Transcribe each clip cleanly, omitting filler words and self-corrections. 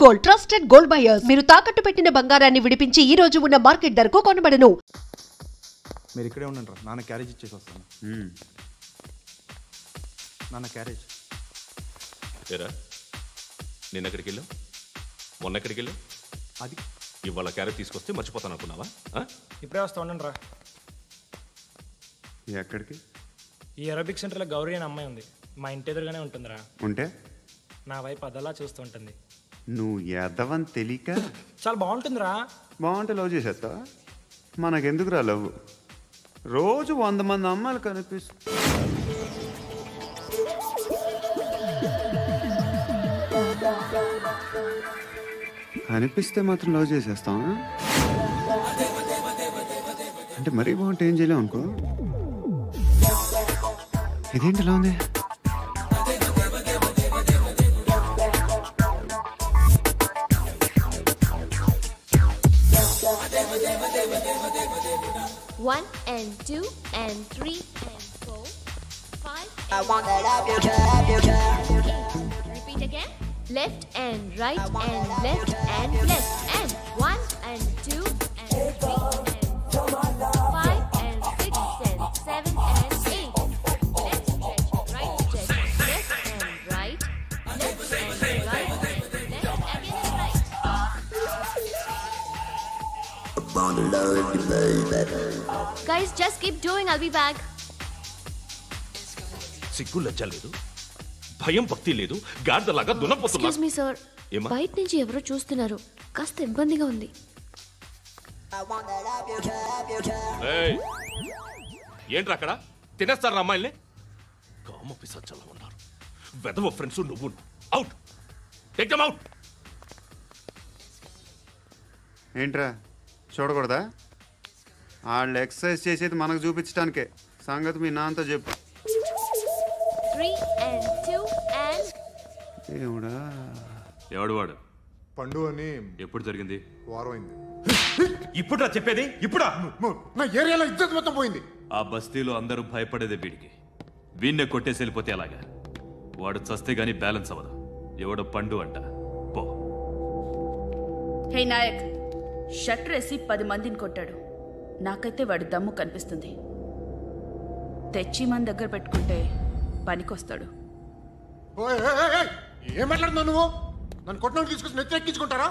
Gold trusted gold buyers. మీరు తాకట్టు పెట్టిన బంగారాన్ని విడిపించి ఈ రోజు ఉన్న మార్కెట్ ధరకు కొనబడను. మీరు ఇక్కడే ఉండండి, నాన్న క్యారేజ్ ఇచ్చేసి వస్తాను. నాన్న క్యారేజ్. ఏరా నిన్న ఎక్కడికి వెళ్ళావు, మొన్న ఎక్కడికి వెళ్ళావు? అది ఇవాళ క్యారెట్ తీసుకొస్తే మర్చిపోతాను అనుకున్నావా? ఇప్పుడే వస్తా ఉండండి రా. ఎక్కడికి? ఈ అరబిక్ సెంటర్లో గౌరీ అనే అమ్మాయి ఉంది, మా ఇంటి ఎదురుగానే ఉంటుందిరా. ఉంటే నా వైపు అదలా చూస్తూ ఉంటుంది. నువ్వు ఎదవని తెలియక చాలా బాగుంటుందిరా. బాగుంటే లవ్ చేసేస్తావా? మనకెందుకురా లవ్? రోజు 100 మంది అమ్మాయిలు కనిపిస్తే మాత్రం లవ్ చేసేస్తావా? అంటే మరీ బాగుంటే ఏం చేయలేవు అనుకో. ఇదేంటి ఇలా ఉంది? One and two and three and four, five. I want that up your chair. Repeat again. Left and right and left and left and one and two and three and four, five and six and seven and eight. Left stretch, right stretch, left and right, left and right, left again and right. Guys, just keep doing. I'll be back. సిగ్గు లజ్జ లేదు, భయం భక్తి లేదు, గాడిదలాగా దున్నపోతున్నా. Excuse me, sir. బయట నుంచి ఎవరో చూస్తున్నారు, కాస్త ఇబ్బందిగా ఉంది. ఏంట్రా అక్కడ తినేస్తారా అమ్మాయిల్ని? కామ పిశాచాలా ఉన్నారు. వెదవ ఫ్రెండ్స్ నువ్వు. Out, take them out. ఏంట్రా చూడకూడదా? వాళ్ళు ఎక్సర్సైజ్ చేసేది మనకు చూపించడానికే. సంగతి మీ నాన్నతో చెప్పు. 3 and 2 and ఏముడా? ఎవడు వాడు? పండు అని. ఎప్పుడు జరిగింది? వారం అయింది. ఇప్పుడా చెప్పేది? ఇప్పుడా? నా ఏరియాలో ఇజ్జత్ మొత్తం పోయింది. ఆ బస్తీలో అందరూ భయపడేదే వీడికి. వీణ్ణే కొట్టేసి వెళ్ళిపోతే అలాగా. వాడు చస్తే గానీ బ్యాలెన్స్ అవ్వదు. ఎవడో పండు అంట. పో. హే నాయక్, షట్టర్ వేసి 10 మందిని కొట్టాడు. నాకైతే వాడి దమ్ము కనిపిస్తుంది. తెచ్చి మన దగ్గర పెట్టుకుంటే పనికొస్తాడు. ఏం మాట్లాడుతున్నావు నువ్వు? నన్ను కొట్టడానికి తీసుకొచ్చి నెత్తెక్కించుకుంటారా?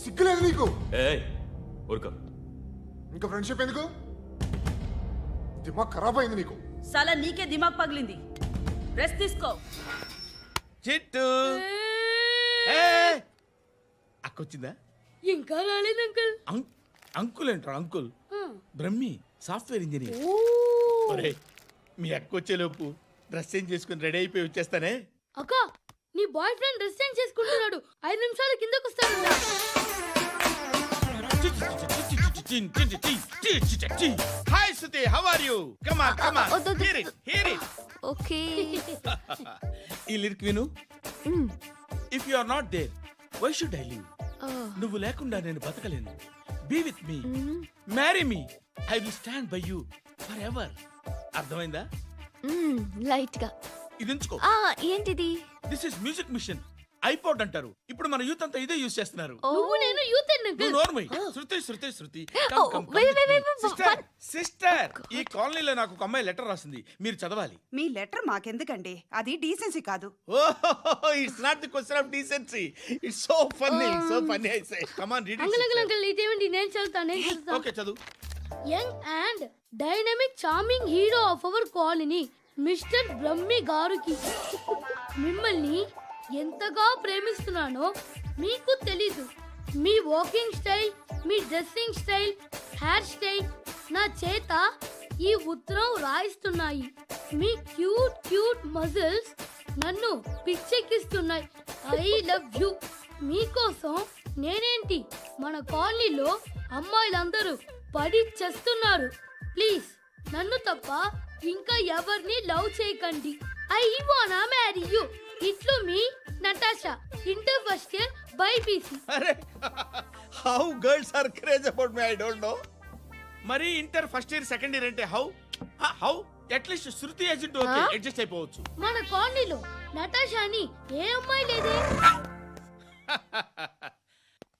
సిగ్గులేదు నీకు? ఊరుకో. ఇంకా ఫ్రెండ్షిప్ ఎందుకు? దిమాగ్ ఖరాబ్ అయింది నీకు. సలా నీకే దిమాగ్ పగిలింది. రెస్ట్ తీసుకో. చిట్టు అక్కొచ్చిందా? ఇంకా రాలేదు అంకుల్. అంకుల్ ఏంట్రా? Uncle Brahmi, software engineer. మీ అక్కొచ్చేలోపు డ్రెస్ చేంజ్ చేసుకుని రెడీ అయిపోయి వచ్చేస్తానే. అక్క, నీ బాయ్ ఫ్రెండ్ డ్రెస్ చేంజ్ చేసుకుంటున్నాడు. 5 నిమిషాలు కిందకు వస్తాడు. Hi Suthi, how are you? Come on come on, hear it hear it. Okay. ఈ లిరిక్ విను. If you are not there why should I live? నువ్వు లేకుండా నేను బతకలేను. Be with me, marry me, I will stand by you forever. అర్థమైందా? Light గా ఇది ఉంచుకో. ఏంటిది? This is music machine. IPod అంటారు. ఇప్పుడు మన యూత్ అంతా ఇదే యూజ్ చేస్తున్నారు. నువ్వు నేను యూత్ శృతి శృతి శృతి. సిస్టర్, సిస్టర్, ఈ కాలనీలో నాకు ఒక అమ్మాయి లెటర్ రాసింది, మీరు చదవాలి. మీ లెటర్ మాకెందుకండి? అది డీసెన్సీ కాదు. It's not the question of decency. It's so funny, so funny. I say come on, read it. Uncle ఇదేంటి? నేను చదువుతాను. ఓకే, చదువు. Young and dynamic charming hero of our colony mister Brahmi గారికి మిమ్మల్ని ఎంతగా ప్రేమిస్తున్నానో మీకు తెలీదు. మీ వాకింగ్ స్టైల్, మీ డ్రెస్సింగ్ స్టైల్, హెయిర్ స్టైల్ నా చేత ఈ ఉత్తరం రాయిస్తున్నాయి. మీ క్యూట్ క్యూట్ మజిల్స్ నన్ను పిచ్చెక్కిస్తున్నాయి. I love you. మీకోసం నేనేంటి, మన కాలనీలో అమ్మాయిలందరూ పడి చేస్తున్నారు. ప్లీజ్ నన్ను తప్ప ఇంకా ఎవరిని లవ్ చేయకండి. ఐ వానా మ్యారీ యూ. ఇట్లు మీ Natasha, inter first year BiPC. అరే, how girls are craze about me I don't know. మరి inter first year second year అంటే how? At least Shruti agent okay, adjust అయిపోవచ్చు. మన కాలనీలో నటాషా అని ఏ అమ్మాయి లేదే.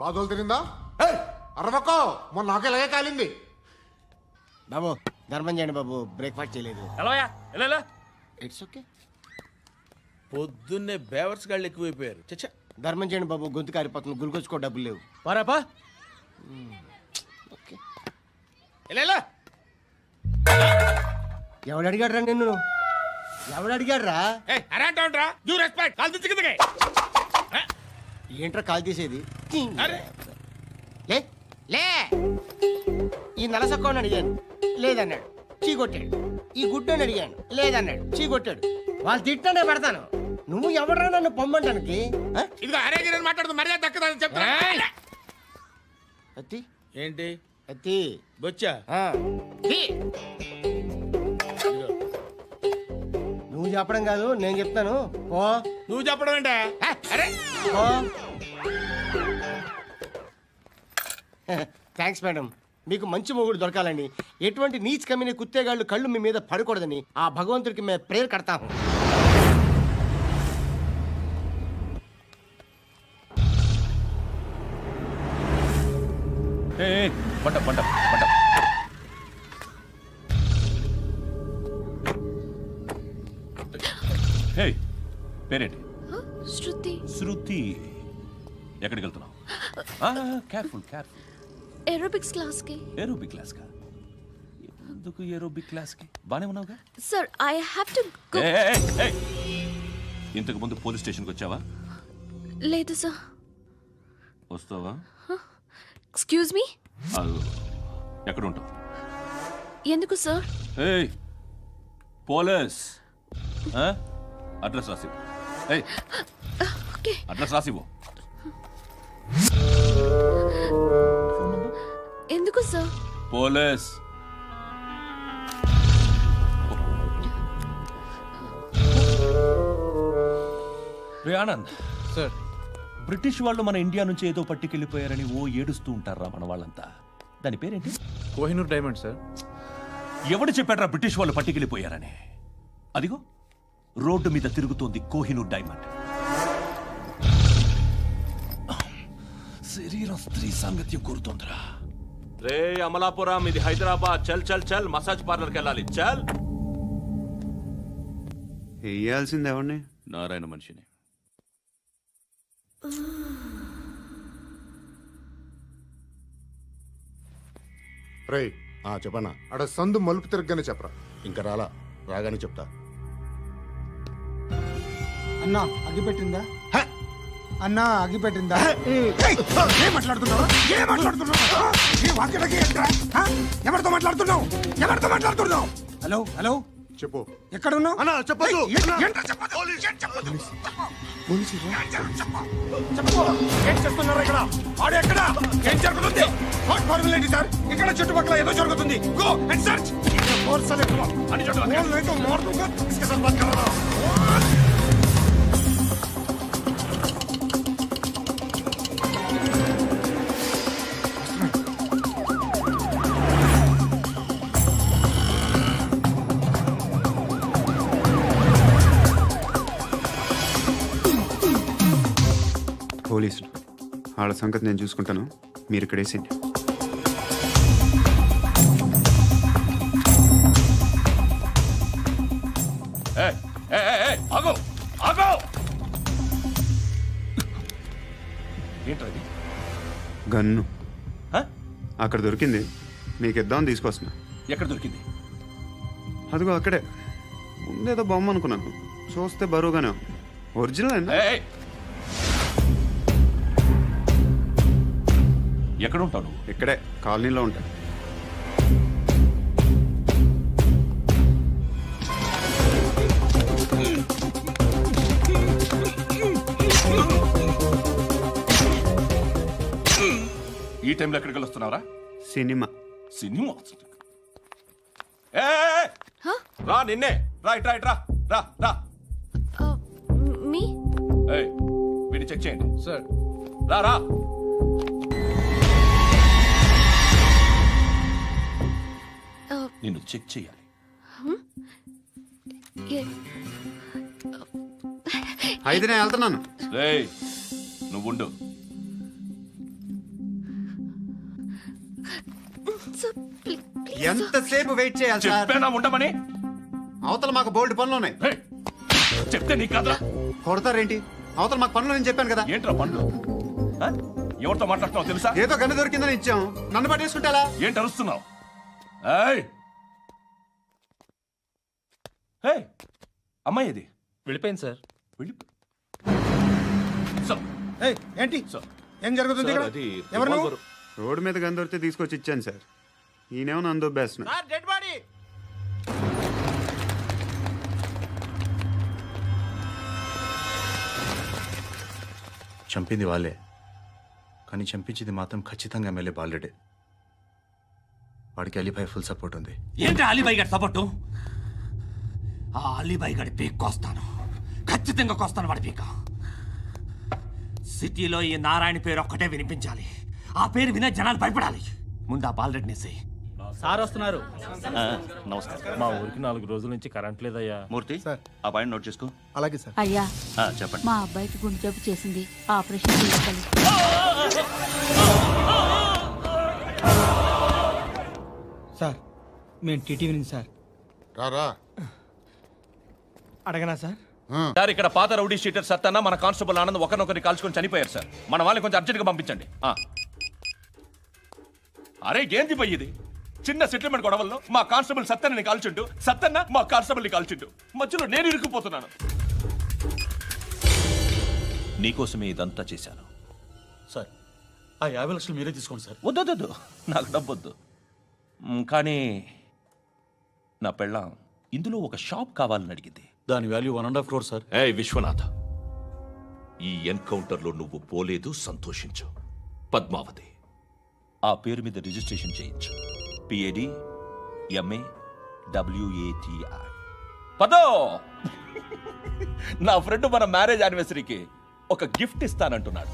బాధలు తిరిందా అరవకో మొన్న నాకు ఇలాగే కాలింది. బాబు ధర్మం చేయండి బాబు, బ్రేక్ఫాస్ట్ చేయలేదు. It's okay. పొద్దున్నే బేవర్స్ గాళ్ళు ఎక్కువైపోయారు. చచ్చా, ధర్మం చేయండి బాబు, గొంతు కారిపోతుంది, గురికొచ్చుకో డబ్బులు లేవు. పారాపా. ఓకే. ఎవడు అడిగాడు రా నిన్ను? ఎవడు అడిగాడు రా? ఏంట్రా కాల్ తీసేది? లే లే. ఈ నలసక్కని అడిగాను, లేదన్నాడు, చీ కొట్టాడు. ఈ గుడ్డని అడిగాను, లేదన్నాడు, చీ కొట్టాడు. వాళ్ళు తిట్టానే పడతాను. నువ్వు ఎవడరా నన్ను పొమ్మంటానికి? మాట్లాడుతూ మర్యాద దక్కదని చెప్తా. అత్తి ఏంటి? అత్తి బొచ్చా? నువ్వు చెప్పడం కాదు, నేను చెప్తాను. ఓ నువ్వు చెప్పడం ఏంటే? Thanks madam. మీకు మంచి మొగుడు దొరకాలని, ఎటువంటి నీచ్ కమ్మిన కుత్తేగాళ్ళు కళ్ళు మీ మీద పడకూడదని ఆ భగవంతుడికి మేము ప్రేయర్ కడతాము. పేరేంటి? శృతి. శృతి. ఎక్కడికి వెళ్తున్నావు? Careful careful. ఏరోబిక్స్ క్లాస్ కి. ఏరోబిక్ క్లాస్ కా? ఎందుకు ఏరోబిక్ క్లాస్ కి? బానే ఉన్నావుగా? Sir I have to go. ఇంతకు ముందు పోలీస్ స్టేషన్కి వచ్చావా? లేదు సార్. వస్తావా? Excuse me. ఎక్కడ ఉంటావు? ఎందుకు సార్? పోలీస్ అడ్రస్ రాసివ్వు. అడ్రస్ రాసివ్వు. ఎందుకు సార్? పోలీస్. రే ఆనంద్ సార్, బ్రిటిష్ వాళ్ళు మన ఇండియా నుంచి ఏదో పట్టుకెళ్ళిపోయారని ఓ ఏడుస్తూ ఉంటారా మన వాళ్ళంతా. దాని పేరేంటి? Kohinoor diamond sir. ఎవడు చెప్పాడ్రా బ్రిటిష్ వాళ్ళు పట్టుకెళ్ళిపోయారని? అదిగో రోడ్డు మీద తిరుగుతోంది కోహినూర్ డైమండ్. శరీరం స్త్రీ సాంగత్యం కోరుతోందిరా. రే అమలాపురం, ఇది హైదరాబాద్. చల్ చల్ చల్, మసాజ్ పార్లర్కి వెళ్ళాలి. చల్. వేయాల్సింది ఎవరిని? నారాయణ మనిషిని. రే చెప్పనా? అడ సందు మలుపు తిరగగానే చెప్పరా. ఇంకా రాగానే చెప్తా. అన్నా అగ్గి పెట్టిందా? అన్నా అగ్గి పెట్టిందా? ఏం మాట్లాడుతున్నావు? ఎవరితో మాట్లాడుతున్నావు? ఎవరితో మాట్లాడుతున్నావు? హలో హలో, చెప్పు. ఎక్కడ ఉన్నావు? అన్నా చెప్పదు. ఏం చేస్తున్నారు ఇక్కడ? ఆడు ఎక్కడ? ఏం జరుగుతుంది? వాట్ ఫార్మల్ ఏంటి సార్? ఇక్కడ చుట్టుపక్కల ఏదో జరుగుతుంది. Go and search. ఫోర్స్ ఎక్కువ అని పోలీసులు వాళ్ళ సంగతి నేను చూసుకుంటాను, మీరు ఇక్కడ వేసేయండి. గన్ను అక్కడ దొరికింది, మీకు ఇద్దామని తీసుకొస్తున్నా. ఎక్కడ దొరికింది? అదిగో అక్కడే. ముందేదో బొమ్మ అనుకున్నాను, చూస్తే బరువుగానే ఒరిజినల్ అండి. ఎక్కడ ఉంటావు? ఇక్కడే కాలనీలో ఉంటా. ఈ టైంలో ఎక్కడికి వస్తున్నావురా? సినిమా. సినిమా? రా నిన్నే. రైట్ రైట్ రా రా రా. మీ వీడిని చెక్ చేయండి సార్. రా రా. నిన్ను చెక్ చేయాలి. అయితే నేను వెళ్తున్నాను. నువ్వు ఉండు. ఎంతసేపు వెయిట్ చేయాలి సార్? చెప్పేనా ఉండమని? అవతల మాకు బోల్డ్ పనులు ఉన్నాయి. చెప్తే నీకు కదరా? కొడతారేంటి? అవతల మాకు పనులు నేను చెప్పాను కదా. ఏంట్రా పనులు? ఎవరితో మాట్లాడుతున్నావు తెలుసా? ఏదో గన్ను దొరికిందని ఇచ్చాం, నన్ను పట్టేసుకుంటా. ఏంటి అరుస్తున్నావు? అమ్మాయి ఇది వెళ్ళిపోయింది సార్. ఏంటి ఏం జరుగుతుంది ఇక్కడ? ఎవరు నువ్వు? రోడ్డు మీద గన్ను దొరికితే తీసుకొచ్చి ఇచ్చాను సార్. ఈయనేమో నన్ను దొబ్బేస్తున్నా. Dead body. చంపింది వాళ్ళే, కానీ చంపించింది మాత్రం ఖచ్చితంగా ఎమ్మెల్యే బాలుడే. వాడికి అలీభాయ్ ఫుల్ సపోర్ట్ ఉంది. ఏంటి అలీభాయ్ గారి సపోర్టు? ఆ అలీభాయ్ గారి పీక్ కోస్తాను, ఖచ్చితంగా కోస్తాను వాడి పీక. సిటీలో ఈ నారాయణ పేరు ఒక్కటే వినిపించాలి. ఆ పేరు వినే జనాలు భయపడాలి. ముందు ఆ బాలరెడ్డిని సార్ వస్తున్నారు. నమస్కారం. మా ఊరికి 4 రోజుల నుంచి కరెంట్ లేదయ్యా. మూర్తి ఆ పాయింట్ నోట్ చేసుకో. అలాగే సార్. అయ్యా చెప్పండి. మా అబ్బాయికి గుండె జబ్బు చేసింది, ఆపరేషన్ చేయాలి. సార్ మేము టీటీవీ నుంచి సార్. రారా అడగనా సార్? సార్ ఇక్కడ పాత రౌడీ షీటర్ సత్తన్న మన కానిస్టేబుల్ ఆనంద్ ఒకరినొకరిని కాల్చుకొని చనిపోయారు సార్. మన వాళ్ళని కొంచెం అర్జెంట్గా పంపించండి. అరే ఏంది పోయి ఇది? చిన్న సెటిల్మెంట్ గొడవల్లో మా కానిస్టేబుల్ సత్తన్నని కాల్చుంటూ, సత్తన్న మా కానిస్టేబుల్ని కాల్చుంటూ, మధ్యలో నేను ఇరుక్కుపోతున్నాను. నీకోసమే ఇదంతా చేశాను సార్. ఆ 50 లక్షలు మీరే తీసుకోండి సార్. వద్దొద్దు, నాకు డబ్బొద్దు. కానీ నా పెళ్ళాం ఇందులో ఒక షాప్ కావాలని అడిగింది. దాని వాల్యూ 1.5 crore సార్. విశ్వనాథ, ఈ ఎన్కౌంటర్లో నువ్వు పోలేదు, సంతోషించు. పద్మావతి ఆ పేరు మీద రిజిస్ట్రేషన్ చేయించు. PAD MA WATI. పదో, నా ఫ్రెండ్ మన మ్యారేజ్ యానివర్సరీకి ఒక గిఫ్ట్ ఇస్తానంటున్నాడు.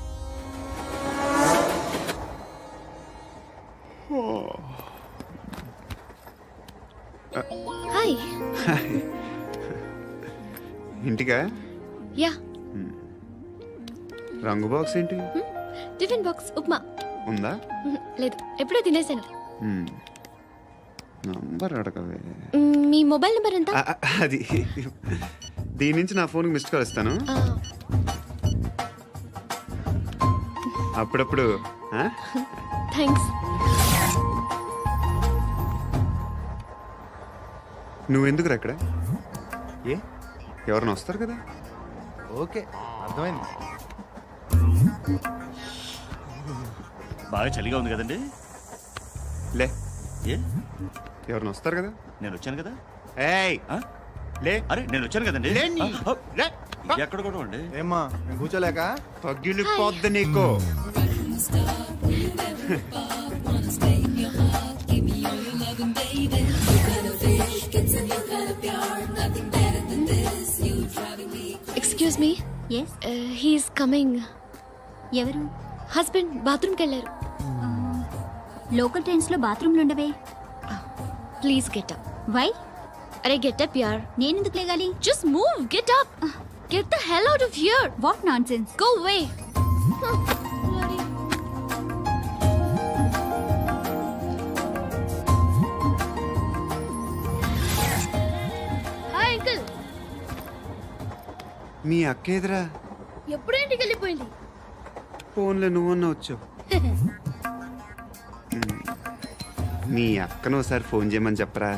హాయ్. ఇంటికా? యా. రంగు బాక్స్ ఏంటి? టిఫిన్ బాక్స్ ఉప్మా ఉందా? లేదు, ఎప్పుడో తినేసాను. నంబర్ అడగవే. మీ మొబైల్ నెంబర్ ఎంత? అది దీని నుంచి నా ఫోన్కి మిస్డ్ కాల్ ఇస్తాను. అప్పుడప్పుడు. థ్యాంక్స్. నువ్వెందుకు అక్కడ? ఎవరైనా వస్తారు కదా. ఓకే, అర్థమైంది. బాగా చలిగా ఉంది కదండి. లే, ఏ ఎవరైనా వస్తారు కదా. నేను వచ్చాను కదా. లే, అరే నేను వచ్చాను కదండి. ఎక్కడ కూడా అండి. ఏమ్మా కూర్చోలేక పగిలిపోద్ది నీకు. Excuse me. He's coming. ఎవరు? హస్బెండ్ బాత్రూమ్కి వెళ్ళారు. లోకల్ ట్రైన్స్ లో బాత్రూమ్లు ఉండవే. Please get up. వై? అరే గెట్ అప్ యార్. నేను ఎందుకు లేగాలి? Just move, get up. Get the hell out of here. What nonsense. Go away. Hi uncle. మీ అక్క ఎదురా? ఎప్పుడు ఇంటికి వెళ్ళిపోయింది. ఫోన్లో నువ్వన్నా వచ్చావు. మీ అక్కను ఒకసారి ఫోన్ చేయమని చెప్పరా.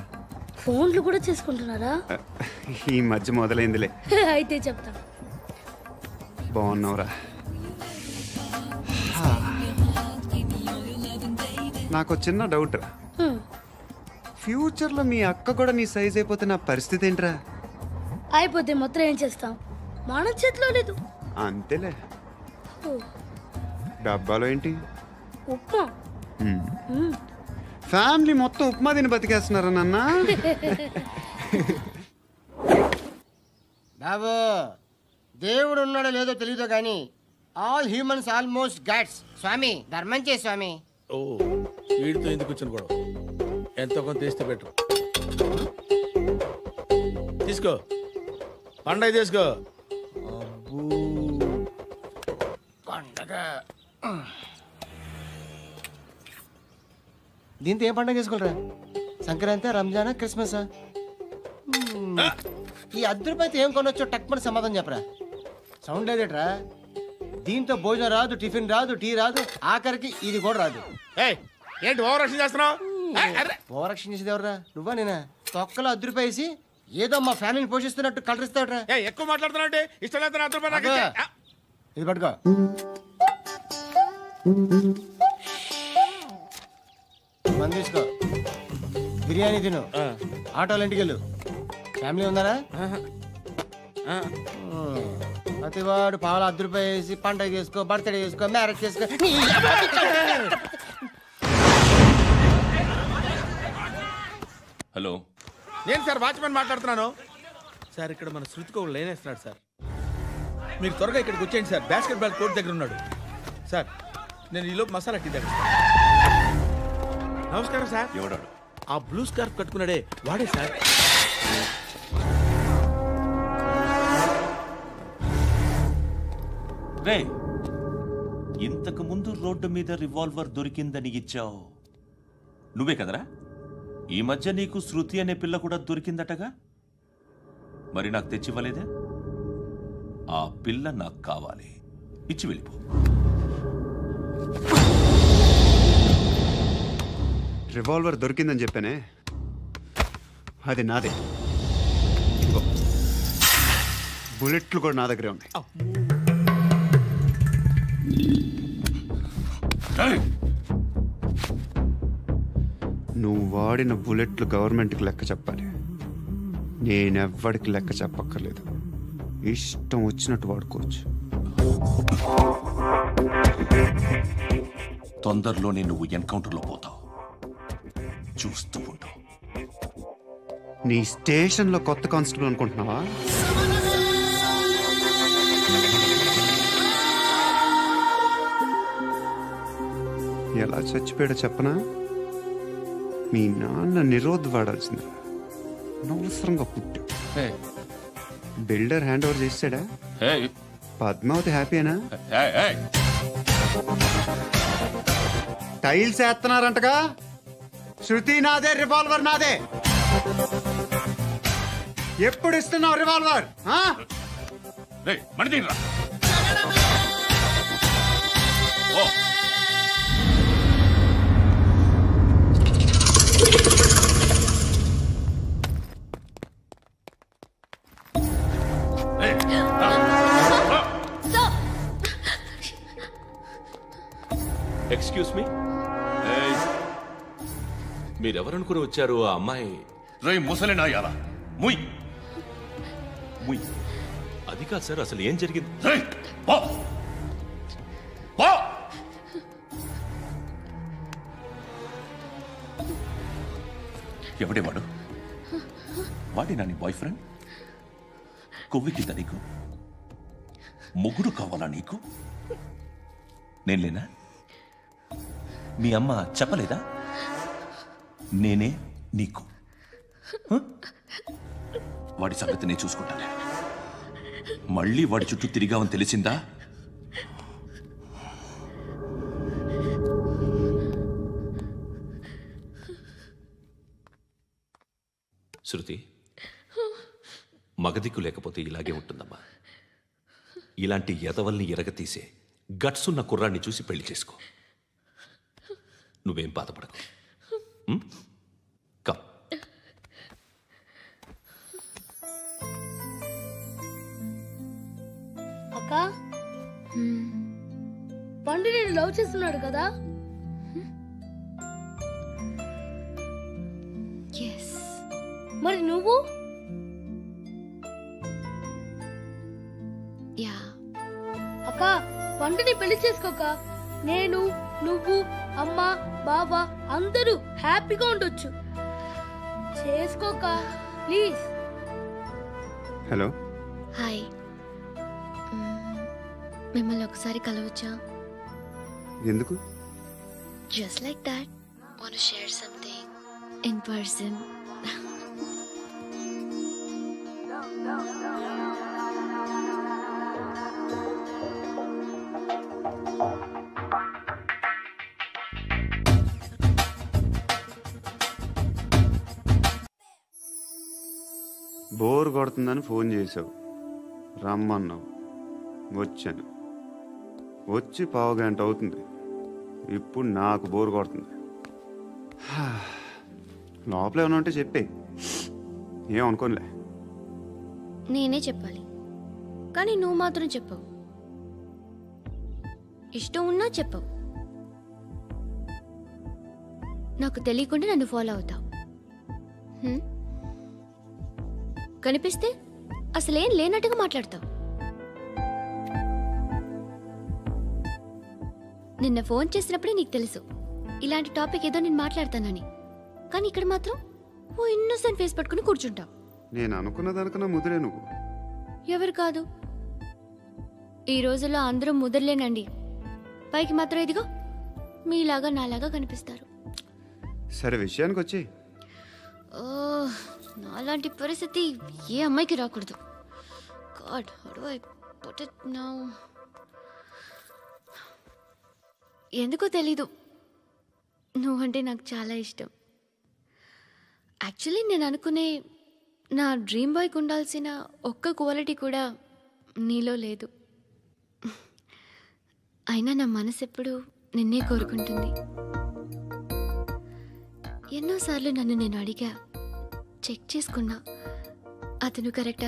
ఫోన్లు కూడా చేసుకుంటున్నారా? ఈ మధ్య మొదలైందిలే. అయితే చెప్తా. బాగున్నావురా? నాకు చిన్న డౌట్ రా. ఫ్యూచర్లో మీ అక్క కూడా నీ సైజ్ అయిపోతే నా పరిస్థితి ఏంట్రా? అయిపోతే మొత్తం ఏం చేస్తాం, మన చేతిలో లేదు. అంతేలే. డబ్బాలో ఏంటి? ఉప్మా. ఫ్యామిలీ మొత్తం ఉప్మా తిని బతికేస్తున్నారా నాన్న? బాబు, దేవుడు ఉన్నాడో లేదో తెలియదు కానీ ఆల్ హ్యూమన్స్ ఆల్మోస్ట్ గాడ్స్. స్వామి ధర్మం చే స్వామి. ఓ, వీడితో ఎందుకు వచ్చిన గొడవ? ఎంతో కొంత తీస్తే బెటర్. తీసుకో, పండగ తీసుకో. పండగ దీంతో ఏం పండగ చేసుకోలేరా? సంక్రాంతి, రంజానా, క్రిస్మసా? ఈ ₹10 ఏం కొనొచ్చో టక్మని సమాధానం చెప్పరా. సౌండ్ లేదేట్రా? దీంతో భోజనం రాదు, టిఫిన్ రాదు, టీ రాదు, ఆఖరికి ఇది కూడా రాదు. ఏంటి ఓవర్ యాక్షన్ చేస్తున్నావు? ఓవర్ యాక్షన్ చేసేది ఎవరా? నువ్వా నేనా? తొక్కలో ₹10 వేసి ఏదో మా ఫ్యామిలీని పోషిస్తున్నట్టు కలరిస్తావుట్రా. ఎక్కువ మాట్లాడుతున్నావు. ఇష్టం లేదు ₹10 ఇది పట్టుకో. మంది తీసుకో, బిర్యానీ తిను, ఆటోలు ఇంటికి వెళ్ళు. ఫ్యామిలీ ఉన్నారా? ప్రతివాడు పావులు ₹10 వేసి పండగ చేసుకో, బర్త్డే చేసుకో, మ్యారేజ్ చేసుకో. హలో, నేను సార్ వాచ్మెన్ మాట్లాడుతున్నాను. సార్ ఇక్కడ మన శృతికో లేనేస్తున్నాడు సార్. మీరు త్వరగా ఇక్కడికి వచ్చేయండి సార్. బాస్కెట్ బాల్ కోర్ట్ దగ్గర ఉన్నాడు సార్. నేను ఈలోపు మసాలా టీ దగ్గర. నమస్కారం సార్. ఎవడాడు? ఆ బ్లూ స్కార్ఫ్ కట్టుకున్నాడే వాడే సార్. రే, ఇంతకు ముందు రోడ్డు మీద రివాల్వర్ దొరికిందని ఇచ్చావు నువ్వే కదరా? ఈ మధ్య నీకు శృతి అనే పిల్ల కూడా దొరికిందటగా? మరి నాకు తెచ్చివ్వలేదే? ఆ పిల్ల నాకు కావాలి, ఇచ్చి వెళ్ళిపో. రివాల్వర్ దొరికిందని చెప్పానే, అది నాదే. బుల్లెట్లు కూడా నా దగ్గరే ఉన్నాయి. నువ్వు వాడిన బుల్లెట్లు గవర్నమెంట్కి లెక్క చెప్పాలి. నేనెవ్వడికి లెక్క చెప్పక్కర్లేదు. ఇష్టం వచ్చినట్టు వాడుకోవచ్చు. తొందరలోనే నువ్వు ఎన్కౌంటర్లో పోతావు, చూస్తూ ఉంటావు. నీ స్టేషన్లో కొత్త కానిస్టేబుల్ అనుకుంటున్నావా? ఎలా చచ్చిపోయాడో చెప్పనా? మీ నాన్న నిరోధ్ వాడాల్సింది, అనవసరంగా పుట్టావు. బిల్డర్ హ్యాండ్ ఓవర్ చేసాడా? పద్మావతి హ్యాపీనా? టైల్స్ వేస్తున్నారంటగా? శృతి నాదే, రివాల్వర్ నాదే. ఎప్పుడు ఇస్తున్నావు రివాల్వర్? ఎక్స్క్యూజ్ మీ, మీరెవరనుకుని వచ్చారు? ఆ అమ్మాయి ముసలి నాయాలా ముయ్ ముయ్. అది కాదు సార్, అసలు ఏం జరిగింది? ఎవడే వాడు? వాడినా నీ బాయ్ ఫ్రెండ్? కొవ్వికిందా నీకు? మొగుడు కావాలా నీకు? నేను లేనా? మీ అమ్మ చెప్పలేదా నేనే నీకు? వాడి సంగతి నేను చూసుకుంటానే. మళ్ళీ వాడి చుట్టూ తిరిగావని తెలిసిందా? శృతి, మగదిక్కు లేకపోతే ఇలాగే ఉంటుందమ్మా. ఇలాంటి ఎదవల్ని ఎరగతీసే గట్సున్న కుర్రాన్ని చూసి పెళ్లి చేసుకో. నువ్వేం బాధపడకు. కమ్. అక్క, పండు నేను లవ్ చేస్తున్నాడు కదా? మరి నువ్వు? అక్క, పండుని పెళ్లి చేసుకోక నేను, నువ్వు, అమ్మ, బావ అందరూ హ్యాపీగా ఉండొచ్చు. చేసుకోక ప్లీజ్. Hello, hi. మిమ్మల్ని ఒకసారి కలవచ్చా? ఎందుకు? Just like that. Want to share something in person. Bore కొడుతుందని ఫోన్ చేసావు, రమ్మన్నావు, వచ్చాను. వచ్చి పావు గంట అవుతుంది. ఇప్పుడు నాకు బోర్ కొడుతుంది. లోపల ఏమైనా ఉంటే చెప్పే, ఏమనుకోనిలే. నేనే చెప్పాలి, కానీ నువ్వు మాత్రం చెప్పవు. ఇష్టం ఉన్నా చెప్పవు. నాకు తెలియకుండా నన్ను ఫాలో అవుతావు. కనిపిస్తే అసలేం లేనట్టుగా మాట్లాడతావు. నిన్న ఫోన్ చేసినప్పుడే నీకు తెలుసు ఇలాంటి టాపిక్ ఏదో నేను మాట్లాడతానని. కానీ ఇక్కడ మాత్రం ఓ ఇన్నోసెంట్ ఫేస్ పట్టుకుని కూర్చుంటావు. నేను అనుకున్న దానికన్నా ముదిరే నువ్వు. ఎవరు కాదు, ఈ రోజుల్లో అందరూ ముదరలేనండి. పైకి మాత్రం ఇదిగో మీలాగా నాలాగా కనిపిస్తారు. సరే విషయానికి వచ్చి, నాలాంటి పరిస్థితి ఏ అమ్మాయికి రాకూడదు. God, how do I put it now? ఎందుకో తెలీదు, నువ్వంటే నాకు చాలా ఇష్టం. యాక్చువల్లీ నేను అనుకునే నా డ్రీమ్ బాయ్కి ఉండాల్సిన ఒక్క క్వాలిటీ కూడా నీలో లేదు. అయినా నా మనసు ఎప్పుడు నిన్నే కోరుకుంటుంది. ఎన్నోసార్లు నన్ను నేను అడిగా, చెక్ చేసుకున్నా, అతను కరెక్ట్